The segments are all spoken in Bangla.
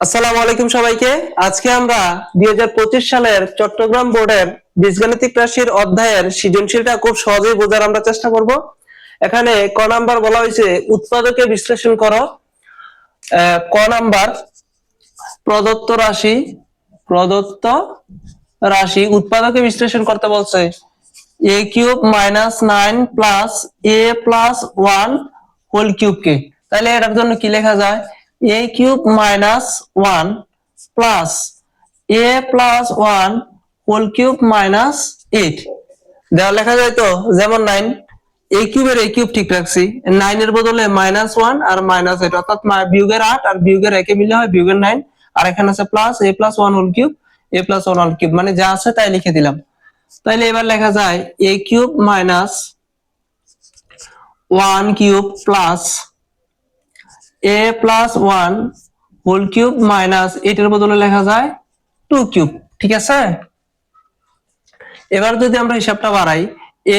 আসসালামু আলাইকুম সবাইকে। আজকে আমরা 2025 সালের চট্টগ্রাম বোর্ডের বীজগাণিতিক রাশির অধ্যায়ের সৃজনশীলটা খুব সহজেই বোঝার আমরা চেষ্টা করব। এখানে ক নাম্বার বলা হয়েছে উৎপাদকে বিশ্লেষণ করো। ক নাম্বার প্রদত্ত রাশি উৎপাদকে বিশ্লেষণ করতে বলছে a cube minus 9 plus a plus 1 whole cube কে। তাহলে এটার জন্য কি লেখা যায়? a cube minus 1 plus a plus 1 whole cube minus 8 দেওয়া লেখা যায়। তো যেমন 9 a কিউবের a কিউব ঠিক রাখছি, 9 এর বদলে -1 আর -8 অর্থাৎ বিয়োগের 8 আর বিয়োগের 1 মিলে হয় বিয়োগের 9। আর এখানে আছে plus a plus 1 whole cube, a plus 1 whole cube, মানে যা আছে তাই লিখে দিলাম। তাইলে এবার লেখা যায় a cube minus 1 cube plus a plus 1 whole cube minus 8 এর বদলে লেখা যায় 2 কিউব। ঠিক আছে, এবার যদি আমরা হিসাবটা বাড়াই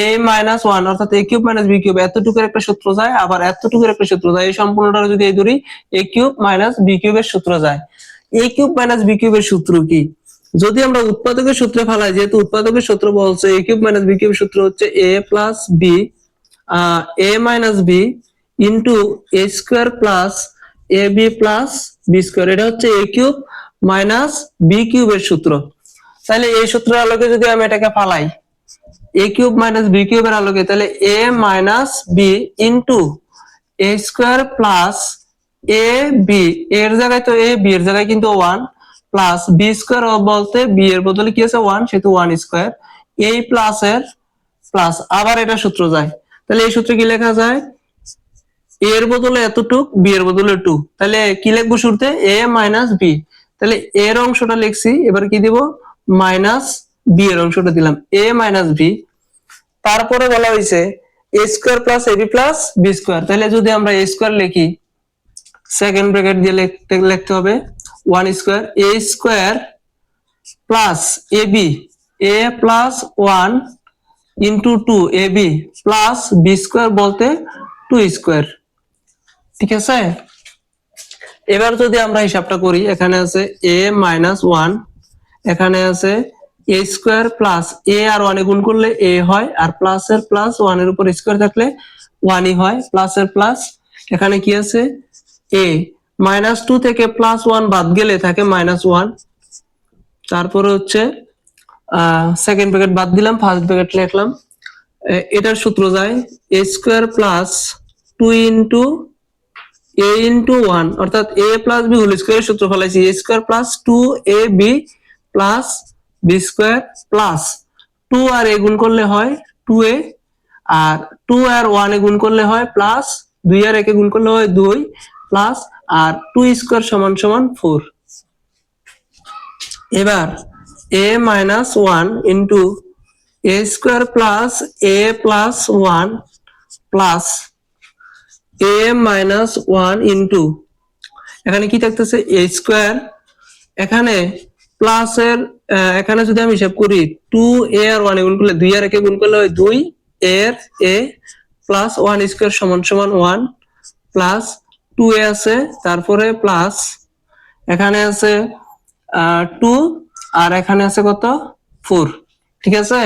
a মাইনাস 1 অর্থাৎ a cube minus b cube এতটুকুর একটা সূত্র যায়, আবার এতটুকুর একটা সূত্র যায়। এই সম্পূর্ণটা যদি এই ধরি a কিউব মাইনাস b কিউবের সূত্র যায়। a কিউব মাইনাস b কিউবের সূত্র কি? যদি আমরা উৎপাদকের সূত্রে ফেলাই, যেহেতু উৎপাদকের সূত্র বলছে a কিউব মাইনাস b কিউবের সূত্র হচ্ছে a plus b a minus b into a square plus ab plus b square. এটা হচ্ছে a কিউব মাইনাস b কিউবের সূত্র। তাহলে এই সূত্রের আলোকে যদি আমি এটাকে ফালাই a কিউব মাইনাস b কিউবের আলোকে, তাহলে a minus b into a square plus a b, এর জায়গায় তো a, b এর জায়গায় কিন্তু 1 প্লাস b স্কয়ার বলতে b এর বদলে কি আছে 1, সেহেতু 1 স্কয়ার, এই প্লাস এর প্লাস আবার এটা সূত্র যায়। তাহলে এই সূত্রে কি লেখা যায়? a এর বদলে এতটুক, b এর বদলে 2। তাহলে কি লিখবো শুরুতে? a minus b। তাহলে a এর অংশটা লিখছি, এবার কি দিব? মাইনাস b এর অংশটা দিলাম, a মাইনাস b। তারপরে বলা হয়েছে a square plus ab plus b square. তাহলে যদি আমরা a স্কয়ার লিখি, সেকেন্ড ব্র্যাকেট দিয়ে লিখতে হবে 1 square a square plus ab, a plus 1 into 2 ab plus b square বলতে 2 স্কয়ার। ঠিক আছে, এবার যদি আমরা হিসাবটা করি, এখানে আছে a মাইনাস 1, এখানে আছে a স্কয়ার প্লাস a আর 1 এ গুণ করলে a হয়, আর প্লাস এর প্লাস 1 এর উপর স্কয়ার থাকলে 1 ই হয়, প্লাস এর প্লাস। এখানে কি আছে? a মাইনাস 2 থেকে প্লাস 1 বাদ গেলে থাকে -1। তারপরে হচ্ছে সেকেন্ড ব্র্যাকেট বাদ দিলাম, ফার্স্ট ব্র্যাকেট লিখলাম। এটার সূত্র যায় a square plus 2 into a into 1 অর্থাৎ a প্লাস b হোল স্কয়ারের সূত্র ফলাইছি, a square plus 2ab plus b square plus 2 আর a গুণ করলে হয় 2a, আর 2 আর 1 এ গুণ করলে হয় প্লাস, 2 আর 1 এ গুণ করলে হয় 2 প্লাস, আর 2 স্কয়ার সমান সমান 4। এবার a minus 1 into a square plus a plus 1 plus a minus 1 into, এখানে কি থাকতেছে? a স্কয়ার, এখানে প্লাস এর এখানে যদি আমি হিসাব করি 2a আর 1 এ গুণ করলে 2 আর 1 এ গুণ করলে হয় 2 এর a প্লাস 1 স্কয়ার সমান সমান 1 প্লাস 2a আছে, তারপরে প্লাস এখানে আছে 2 আর এখানে আছে কত? 4। ঠিক আছে,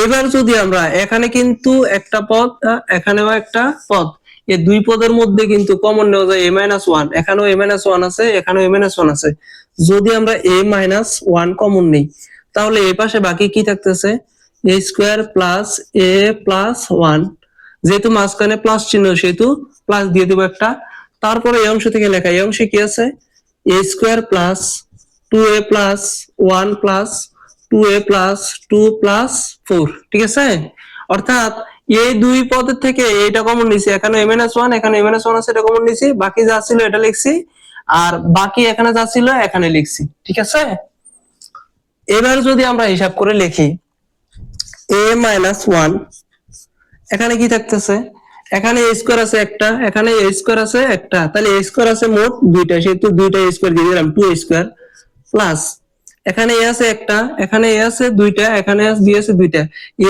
এবার যদি আমরা এখানে কিন্তু একটা পদ, এখানেও একটা পদ, এই দুই পদের মধ্যে কিন্তু কমন নেওয়া যায় a-1, এখানেও a-1 আছে, এখানেও a-1 আছে। যদি আমরা a-1 কমন নেই, তাহলে এই পাশে বাকি কি থাকতেছে? a square plus a plus 1, যেহেতু মাঝখানে প্লাস চিহ্ন সেহেতু প্লাস দিয়ে দেব একটা। তারপরে এই অংশ থেকে লেখা, এই অংশে কি আছে? a square plus 2a plus 1 plus 2a plus 2 plus 4। ঠিক আছে, অর্থাৎ এই দুই পদের থেকে এইটা কমন নিছি, এখানে a-1, এখানে a-1 আছে, এটা কমন নিছি, বাকি যা ছিল এটা লিখছি, আর বাকি এখানে যা ছিল এখানে লিখছি। ঠিক আছে, এবার যদি আমরা হিসাব করে লিখি a-1, এখানে কি থাকতেছে? এখানে a স্কয়ার আছে একটা, এখানে a স্কয়ার আছে একটা, তাহলে a স্কয়ার আছে মোট দুইটা, সেহেতু দুইটা a স্কয়ার দিয়ে দিলাম 2a স্কয়ার প্লাস এখানে a আছে একটা, এখানে a আছে দুইটা, এখানে b আছে দুইটা,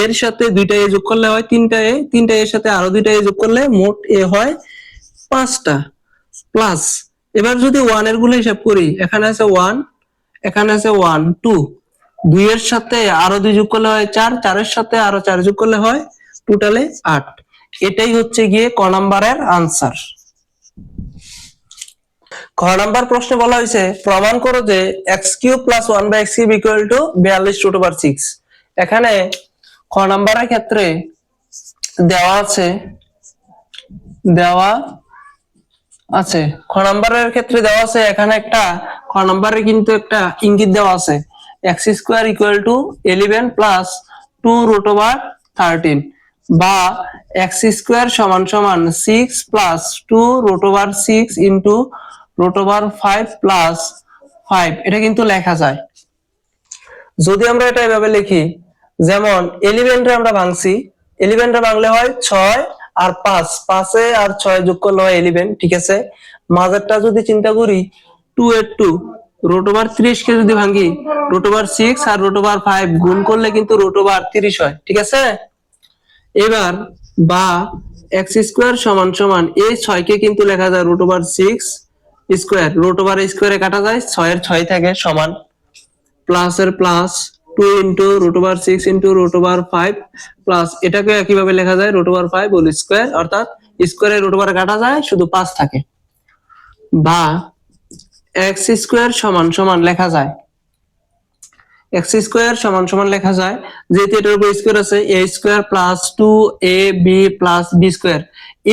এর সাথে দুইটা a যোগ করলে হয় 3টা a, 3টা এর সাথে আরো দুইটা a যোগ করলে মোট a হয় 5টা প্লাস এবার যদি 1 এর গুলো হিসাব করি, এখানে আছে 1, এখানে আছে 1 2, 2 এর সাথে আরো 2 যোগ করলে হয় 4, 4 এর সাথে আরো 4 যোগ করলে হয় টোটালে 8। এটাই হচ্ছে গিয়ে ক নাম্বারের আনসার। খ নাম্বার প্রশ্নে বলা হয়েছে প্রমাণ করো যে x³ + 1/x³ = 42√6। এখানে খ নাম্বারের ক্ষেত্রে দেওয়া আছে খ নাম্বারের ক্ষেত্রে দেওয়া আছে, এখানে একটা খ নাম্বারে কিন্তু একটা ইঙ্গিত দেওয়া আছে, x² = 11 + 2√13 বা x² = 6 + 2√6 * √5 + 5, এটা কিন্তু লেখা যায়। যদি আমরা এটা এভাবে লিখি, যেমন 11 রে আমরা ভাঙছি, 11 রে ভাঙলে হয় 6 আর 5, 5 এ আর 6 যোগ করলে হয় 11, ঠিক আছে। মাঝেরটা যদি চিন্তা করি 2 এর 2 √30 কে যদি ভাঙি √6 আর √5 গুণ করলে কিন্তু √30 হয়, ঠিক আছে। এবার বা x² = এই 6 কে কিন্তু লেখা যায় √6 স্কয়ার, √স্কয়ারে কাটা যায়, 6 এর 6 থাকে সমান প্লাস এর প্লাস 2 √6 √5 প্লাস এটাকে একইভাবে লেখা যায় √5 হোল স্কয়ার, অর্থাৎ স্কয়ারে √, কাটা যায়, শুধু 5 থাকে। বা x² লেখা যায়, x² লেখা যায় যেহেতু এটার উপর স্কয়ার আছে, a² + 2ab + b²,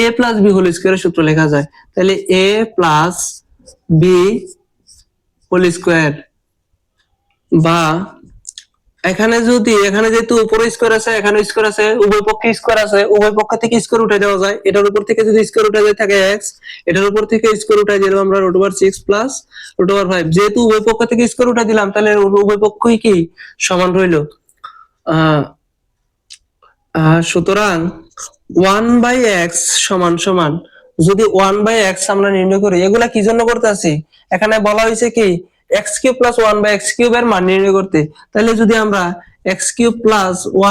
a + b whole স্কয়ারের সূত্র লেখা যায়, তাহলে a + b হোল স্কয়ার। বা এখানে যেহেতু উপরে স্কয়ার আছে, এখানে স্কয়ার আছে, উভয় পক্ষে স্কয়ার আছে, উভয় পক্ষ থেকে স্কয়ার উঠে দেওয়া যায়, এটার উপর থেকে যদি স্কয়ার উঠে যায় থাকে x, এটার উপর থেকে স্কয়ার উঠে দিলাম আমরা √6 + √5, যেহেতু উভয় পক্ষ থেকে স্কয়ার উঠে দিলাম তাহলে উভয় পক্ষই কি সমান রইল। সুতরাং 1/x যদি 1/x আমরা নির্ণয় করি, এগুলা কি জন্য করতে আছি, এখানে বলা হয়েছে কি x³ + 1/x³ এর মান নির্ণয় করতে, তাহলে যদি আমরা x³ +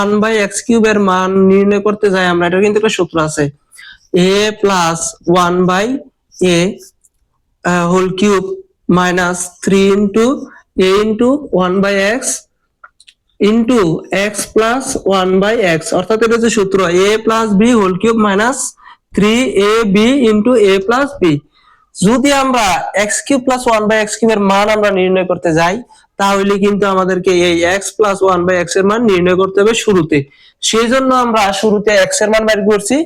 1/x³ এর মান নির্ণয় করতে যাই, আমরা এটা কিন্তু একটা সূত্র আছে, a + 1/a whole cube minus 3 a * 1/x into x plus 1/x, অর্থাৎ এটা যে সূত্র a + b whole cube minus 3ab into a + b। যদি আমরা x³ + 1/x³ এর মান আমরা নির্ণয় করতে যাই, তাহলে কিন্তু আমাদেরকে এই x + 1/x এর মান নির্ণয় করতে হবে শুরুতে। সেই জন্য আমরা শুরুতে x এর মান বের করছি,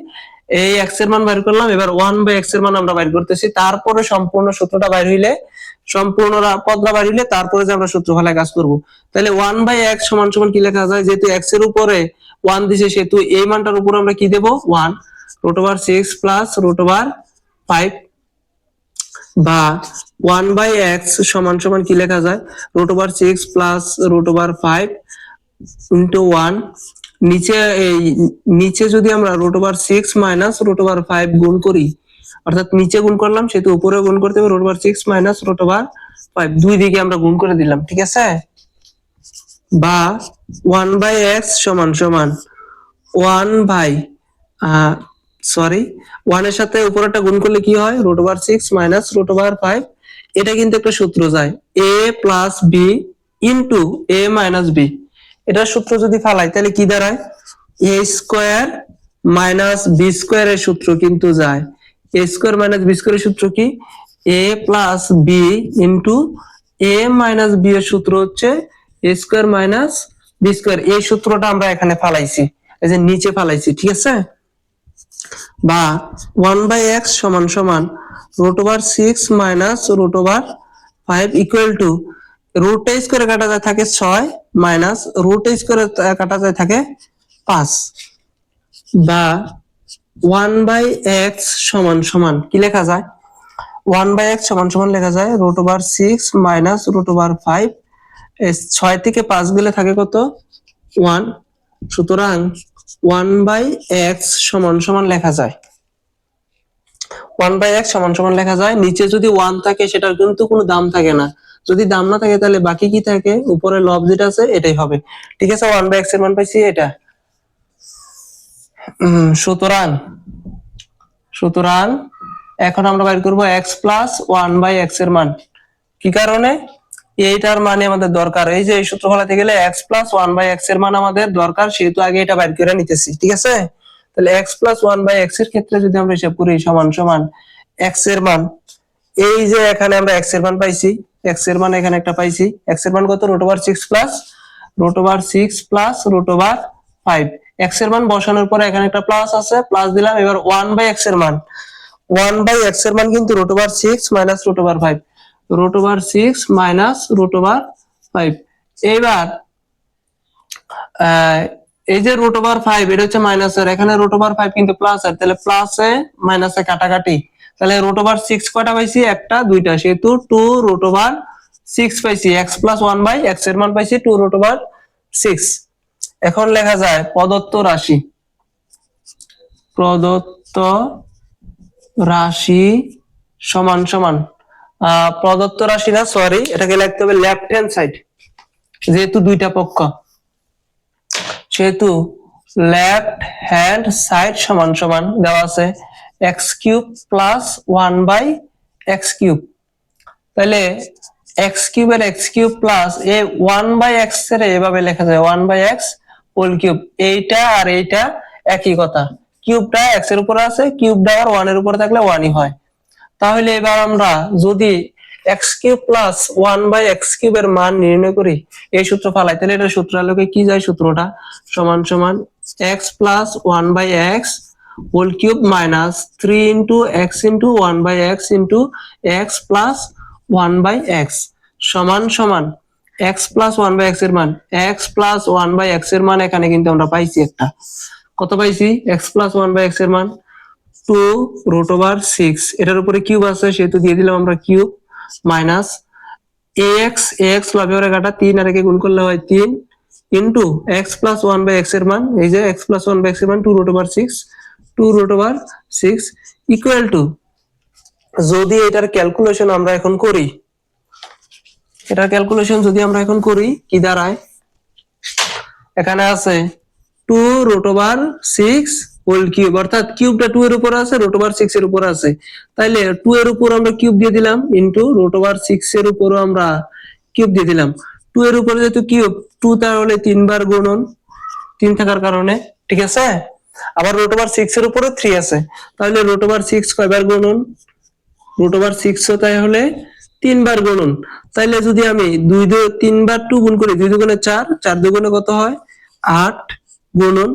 এই x এর মান বের করলাম, এবার 1/x এর মান আমরা বের করতেছি, তারপরে সম্পূর্ণ সূত্রটা বের হইলে, সম্পূর্ণ পদটা বের হইলে তারপরে যে আমরা সূত্র ফলায় কাজ করব। তাহলে 1/x = কি লেখা যায়, যেহেতু x এর উপরে 1 দিছে সেহেতু এই মানটার উপর আমরা কি দেব 1, √6 + √5 বা 1/x = কি লেখা যায়, √6 + √5 ইনটু 1, নিচে যদি আমরা √6 - √5 গুণ করি, অর্থাৎ নিচে গুণ করলাম সেহেতু উপরে গুণ করতে হবে, √6 - √5 দুই দিকে আমরা গুণ করে দিলাম, ঠিক আছে। বা 1/x = 1 এর সাথে উপরেরটা গুণ করলে কি হয়, √6 - √5, এটা কিন্তু একটা সূত্র যায় a + b into a - b। এটার সূত্র যদি ফালাই তাহলে কি দাঁড়ায়, a² - b² এর সূত্র কিন্তু যায়, a² - b² এর সূত্র কি, a + b into a - b এর সূত্র হচ্ছে a² - b²। এই সূত্রটা আমরা এখানে ফালাইছি, এই যে নিচে ফালাইছি, ঠিক আছে। বা 1/x = √6 - √5 ইকুয়াল টু √² কাটা যায় থাকে 6 মাইনাস √² কাটা যায় থাকে 5। বা 1/x = কি লেখা যায়, 1/x = লেখা যায় √6 - √5, 6 থেকে 5 গেলে থাকে কত 1, সুতরাং 1/x = লেখা যায়, 1/x = লেখা যায়। নিচে যদি 1 থাকে সেটার কিন্তু কোনো দাম থাকে না, যদি দাম না থাকে তাহলে বাকি কি থাকে, উপরে লব যেটা আছে এটাই হবে, ঠিক আছে। 1/x এর মান পাইছি এটা। সুতরাং এখন আমরা বাইর করব x প্লাস 1/x এর মান। কি কারণে? এইটার মানে আমাদের দরকার, এই যে এই সূত্র ফলাতে গেলে x প্লাস 1/x এর মান আমাদের দরকার, সেহেতু আগে এটা বাইর করে নিতেছি, ঠিক আছে? তাহলে x প্লাস 1/x এর ক্ষেত্রে যদি আমরা হিসাব করি সমান সমান x এর মান, এই যে এখানে আমরা x এর মান পাইছি, x এর মান এখানে একটা পাইছি, x এর মান কত? √6 প্লাস √5। x এর মান বসানোর পরে এখানে একটা প্লাস আছে, প্লাস দিলাম। এবার 1/x এর মান, 1/x এর মান কিন্তু √6 মাইনাস √5, √6 মাইনাস √5। এইবার এই যে √5 এটা হচ্ছে মাইনাসের, এখানে √5 কিন্তু প্লাস এর, তাহলে প্লাসে মাইনাসে কাটাকাটি, তাহলে √6 কয়টা পাইছি? একটা দুইটা, সেহেতু 2√6 পাইছি। x প্লাস 1/x এর মান পাইছি 2√6। এখন লেখা যায় প্রদত্ত রাশি, প্রদত্ত রাশি সমান সমান প্রদত্ত রাশি না, সরি, এটাকে লিখতে হবে লেফট হ্যান্ড সাইড, যেহেতু দুইটা পক্ষ, সেহেতু লেফট হ্যান্ড সাইড সমান সমান দেওয়া আছে x³ প্লাস 1/x³। তাহলে x³ এর x³ প্লাস এ 1/x এর এভাবে লেখা যায় 1/x হোল কিউব। এইটা আর এইটা একই কথা, কিউবটা x এর উপরে আছে, কিউবটা আর 1 এর উপরে থাকলে 1ই হয়। তাহলে এবার আমরা যদি x³ প্লাস 1/x³ এর মান নির্ণয় করি, এই সূত্র ফালাই, তাহলে এটা সূত্র আলোকে কি যায়? সূত্রটা সমান সমান x plus 1/x whole cube minus 3 into x into 1/x into x plus 1/x সমান সমান x প্লাস 1/x এর মান, x প্লাস 1/x এর মান এখানে কিন্তু আমরা পাইছি একটা, কত পাইছি? x প্লাস 1/x এর মান 2√6, এটার উপরে কিউব আছে সেহেতু দিয়ে দিলাম আমরা কিউব, মাইনাস ax লবে ওরে কাটা 3 আর একে গুণ করলে হয় 3 ইনটু x প্লাস 1/x এর মান, এই যে x প্লাস 1/x এর মান 2√6 ইকুয়াল টু, যদি এটার ক্যালকুলেশন আমরা এখন করি, এটার ক্যালকুলেশন যদি আমরা এখন করি কি দাঁড়ায়? এখানে আছে 2√6 হোল কিউব, অর্থাৎ কিউবটা 2 এর উপর আছে, √6 এর উপর আছে, তাইলে 2 এর উপর আমরা কিউব দিয়ে দিলাম ইনটু √6 এর উপর আমরা কিউব দিয়ে দিলাম। 2 এর উপরে যেহেতু কিউব, 2 তাহলে 3 বার গুণন, 3 থাকার কারণে, ঠিক আছে? আবার √6 এর উপরে 3 আছে, তাহলে √6 কয়বার গুণন? √6 তাহলে 3 বার গুণন। তাইলে যদি আমি 3 বার 2 গুণ করি, 2 দুগুণে 4, 4 দুগুণে কত হয়? 8 গুণন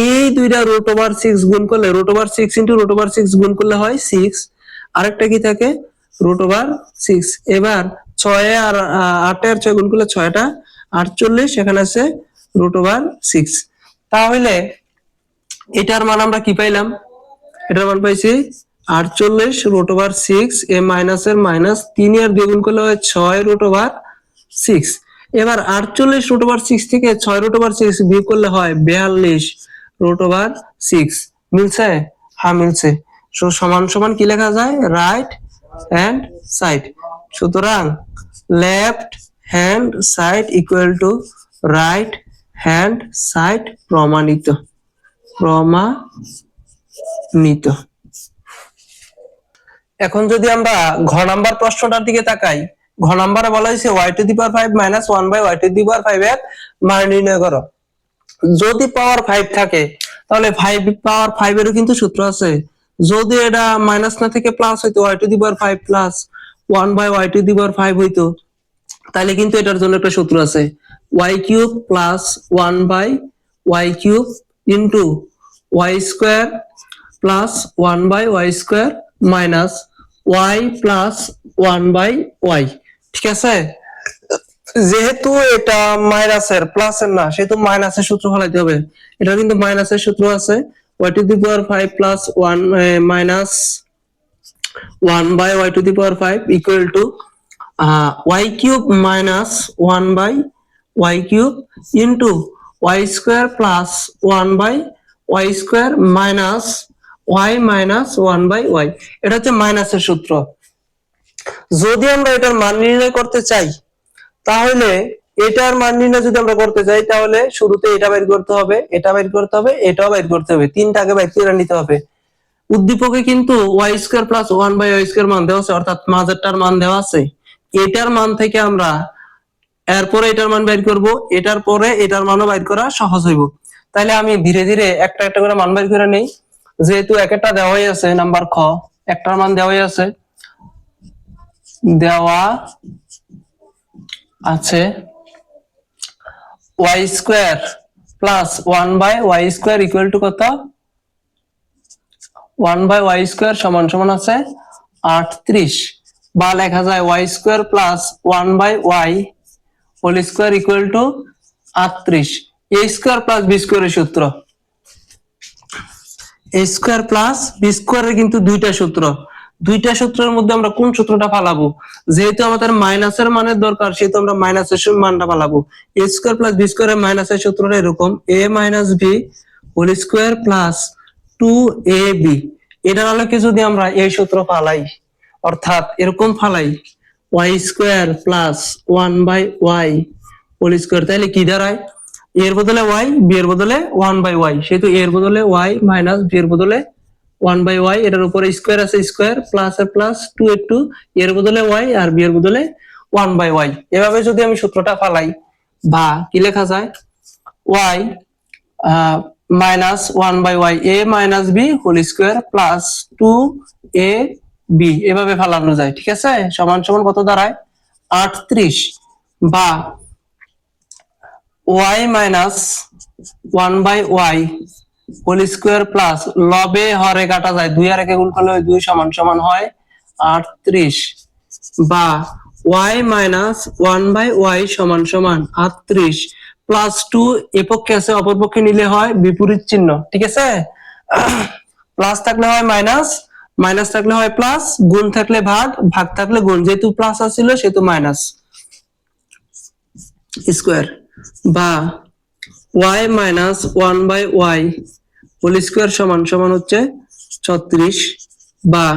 এই দুইটা √6 গুণ করলে, √6 ইনটু √6 গুণ করলে হয় 6, আরেকটা কি থাকে? √6। এবার 6 আর 8 এর 6 গুণ করলে 6টা 48, এখানে আছে √6। তাহলে এটার মান আমরা কি পাইলাম? এটার মান পাইছি 48 √6, এ মাইনাসের মাইনাস, 3 আর 2 গুণ করলে হয় 6 √6। এবার 48 √6 থেকে 6 √6 বিয়োগ করলে হয় 42 √6। মিলছে? হ্যাঁ মিলছে। সমান সমান কি লেখা যায়? Right hand side. সুতরাং left hand side equal to right hand side, প্রমাণিত, প্রমাণিত। এখন যদি আমরা ঘ নাম্বার প্রশ্নটার দিকে তাকাই, ঘ নাম্বারে বলা হয়েছে y⁵ মাইনাস 1/y⁵ এর মান নির্ণয় করো। যদি পাওয়ার 5 থাকে তাহলে পাওয়ার 5 এরও কিন্তু সূত্র আছে। যদি এটা মাইনাস না থেকে প্লাস হইতো, y⁵ প্লাস 1/y⁵ হইতো, তাহলে কিন্তু এটার জন্য একটা সূত্র আছে, y³ plus 1/y³ into y² plus 1/y² minus y plus 1/y, ঠিক আছে? যেহেতু এটা মাইনাসের প্লাসের না, সেহেতু মাইনাসের সূত্র ফলাইতে হবে। এটা কিন্তু মাইনাসের সূত্র আছে, y⁵ plus 1 minus 1/y⁵ equal to y³ minus 1/y³ into y² plus 1/y² minus y minus 1/y। এটা হচ্ছে মাইনাসের সূত্র। যদি আমরা এটার মান নির্ণয় করতে চাই, তাহলে এটার মান নির্ণয় যদি আমরা করতে চাই, তাহলে শুরুতে এটা বের করতে হবে, এটা বের করতে হবে, এটাও বের করতে হবে, তিনটাকে বের করে নিতে হবে। উদ্দীপকে কিন্তু ওয়াই স্কোয়ার প্লাস 1/y² মান দেওয়া আছে, অর্থাৎ মাঝেরটার মান দেওয়া আছে। এটার মান থেকে আমরা এরপরে এটার মান বের করব, এটার পরে এটার মানও বের করা সহজ হইব। তাইলে আমি ধীরে ধীরে একটা একটা করে মান বের করে নেই। যেহেতু একটা দেওয়াই আছে, নাম্বার খ একটার মান দেওয়াই আছে, দেওয়া আছে y square plus 1/y² equal to কত? 1/y² সমান সমান আছে 38, বা লেখা যায় y square plus 1/y² equal to 38। A square plus b স্কোয়ারের সূত্র, এ স্কোয়ার প্লাস বি স্কোয়ারের কিন্তু দুইটা সূত্র। দুইটা সূত্রের মধ্যে আমরা কোন সূত্রটা ফালাবো? যেহেতু আমাদের মাইনাসের মানের দরকার, সেহেতু আমরা মাইনাসের মানটা ফালাবো। এ স্কোয়ার প্লাস বি স্কোয়ারের মাইনাসের সূত্রটা এরকম, a minus b whole square plus 2ab। এটার আলোকে যদি আমরা এই সূত্র ফালাই, অর্থাৎ এরকম ফালাই y square plus 1/y whole square, তাহলে কি দাঁড়ায়? এর বদলে ওয়াই, বি এর বদলে 1/y, সেহেতু এর বদলে ওয়াই মাইনাস বি এর বদলে 1/y, এটার উপরে স্কোয়ার আছে, স্কোয়ার প্লাস এর প্লাস 2 এর বদলে ওয়াই আর বি এর বদলে 1/y। এভাবে যদি আমি সূত্রটা ফালাই, বা কি লেখা যায়? Y minus 1/y a minus b whole square plus 2ab, এভাবে ফালানো যায়। ঠিক আছে, সমান সমান কত দাঁড়ায়? 38, বা y minus 1/y whole square plus, লবে হরে কাটা যায়, 2 আর 1 গুণ করলে 2 সমান সমান হয় 38, বা y মাইনাস 1/y সমান সমান 38 প্লাস 2 এপক্ষে আছে, অপর পক্ষে নিলে হয় বিপরীত চিহ্ন। ঠিক আছে, প্লাস থাকলে হয় মাইনাস, মাইনাস থাকলে হয় প্লাস, গুণ থাকলে ভাগ, ভাগ থাকলে গুণ, যেহেতু প্লাস আছিল সেহেতু মাইনাস স্কোয়ার, বা y minus 1/y whole square সমান সমান হচ্ছে 36, বা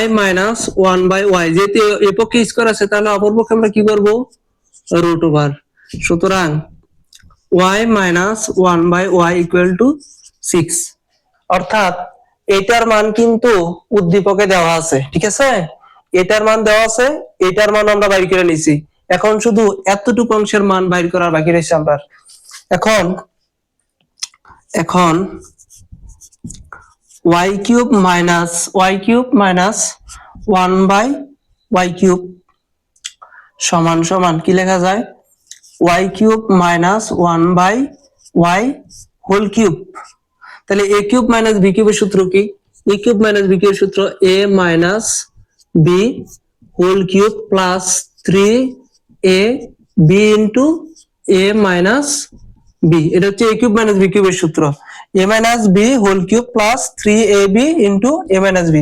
y মাইনাস 1/y, যেহেতু এপক্ষে স্কোয়ার আছে তাহলে অপর পক্ষে আমরা কি করব? Root over. সুতরাং y minus 1/y equal to 6, অর্থাৎ এটার মান কিন্তু উদ্দীপকে দেওয়া আছে। ঠিক আছে, এটার মান দেওয়া আছে, এটার মান আমরা বাইর করে নিছি। এখন শুধু এতটুকু অংশের মান বাইর করার বাকি রয়েছে আমরা। এখন এখন y কিউব মাইনাস 1/y³ সমান সমান কি লেখা যায়? y³ minus 1/y whole cube. তাহলে a কিউব মাইনাস b কিউবের সূত্র কি? a কিউব মাইনাস b কিউবের সূত্র a minus b whole cube plus 3ab into a minus b। এটা হচ্ছে a কিউব মাইনাস b কিউবের সূত্র, a minus b whole cube plus 3ab into a minus b,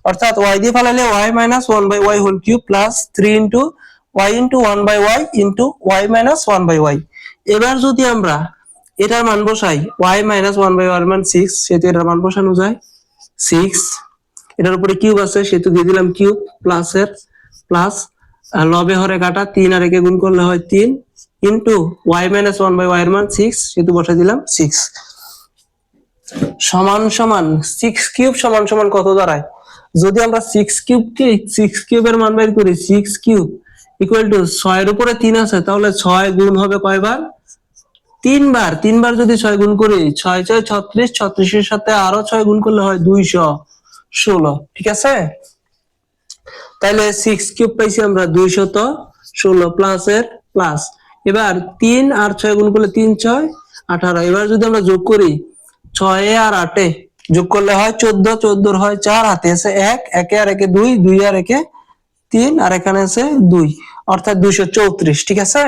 অর্থাৎ y দিয়ে ফেলালে y minus 1/y whole cube plus 3 into y into 1/y into y minus 1/y। এবার যদি আমরা এটার মান বসাই, y মাইনাস 1/y এর মান 6, সেহেতু এটার মান বসানো যায় 6, এটার উপরে কিউব আছে সেহেতু দিয়ে দিলাম কিউব, প্লাস এর প্লাস, লবে হরে কাটা, 3 আর 1 গুণ করলে হয় 3 ইন্টু y মাইনাস 1/y এর মান 6, সেহেতু বসাই দিলাম 6 সমান সমান 6 কিউব সমান সমান কত দাঁড়ায়? যদি আমরা 6 কিউবকে 6 কিউবের মান বের করি, 6 কিউব ইকুয়াল টু 6 এর উপরে 3 আছে, তাহলে 6 গুণ হবে কয়বার? 3 বার। 3 বার যদি 6 গুণ করি, 6 6 36, 36 এর সাথে আরো 6 গুণ করলে হয় 216। ঠিক আছে, তাহলে 6 কিউব পাইছি আমরা 216 প্লাস এর প্লাস, এবার 3 আর 6 গুণ করলে 3 6 18। এবার যদি আমরা যোগ করি 6 আর 8 যোগ করলে হয় 14, 14 হয় 4, হাতে আছে 1, 1 আর 1 2, 2 আর 1 3, আর এখানে আছে 2, অর্থাৎ 234। ঠিক আছে,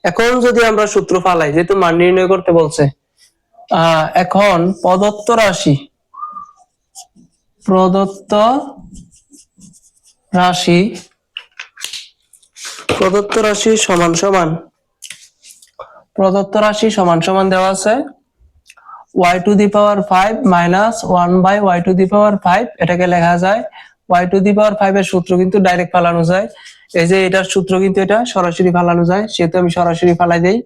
এখন যদি আমরা সূত্র ফালাই, যেহেতু মান নির্ণয় করতে বলছে, এখন প্রদত্ত রাশি সমান সমান দেওয়া আছে y to the power 5 minus 1/y², এটাকে লেখা যায় y⁵ এর সূত্র কিন্তু ডাইরেক্ট ফালানো যায়। এই যে এটার সূত্র কিন্তু এটা সরাসরি ফালানো যায়, সেহেতু আমি সরাসরি ফালাই দেই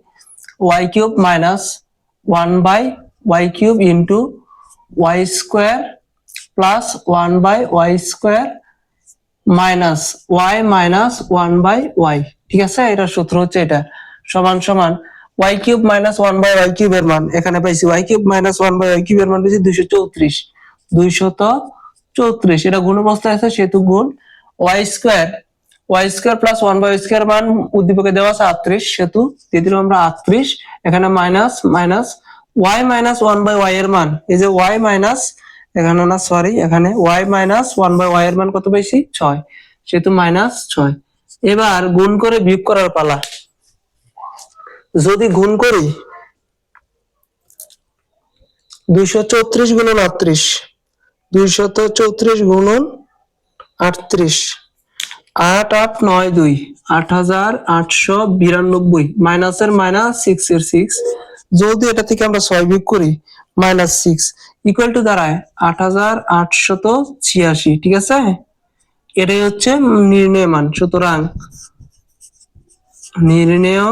y³ minus 1/y³ into y square plus 1/y square minus y minus 1/y। ঠিক আছে, এটা সূত্র হচ্ছে এটা, সমান সমান Y cube minus 1/y cube এর মান এখানে পাইছি, Y cube minus 1/y cube এর মান পাইছি 234। এটা গুণ অবস্থায় আছে সেহেতু গুণ Y square plus 1/y square মান উদ্দীপকে দেওয়া আছে 38, সেহেতু দিয়ে দিলাম আমরা 38। এখানে minus minus y minus 1/y এর মান, এই যে ওয়াই মাইনাস, এখানে না সরি, এখানে ওয়াই মাইনাস 1/y এর মান কত পাইছি 6, সেহেতু -6। এবার গুণ করে বিয়োগ করার পালা। যদি গুণ করি 234 গুণন 38, 234 গুণন 38, 8 8 9 2, 8892, মাইনাসের মাইনাস 6 এর 6, যদি এটা থেকে আমরা 6 বিয়োগ করি -6 ইকুয়াল টু দাঁড়ায় 8886। ঠিক আছে, এটাই হচ্ছে নির্ণয় মান। সুতরাং নির্ণয়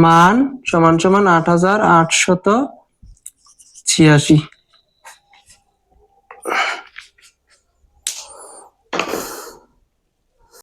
মান সমান সমান 8886।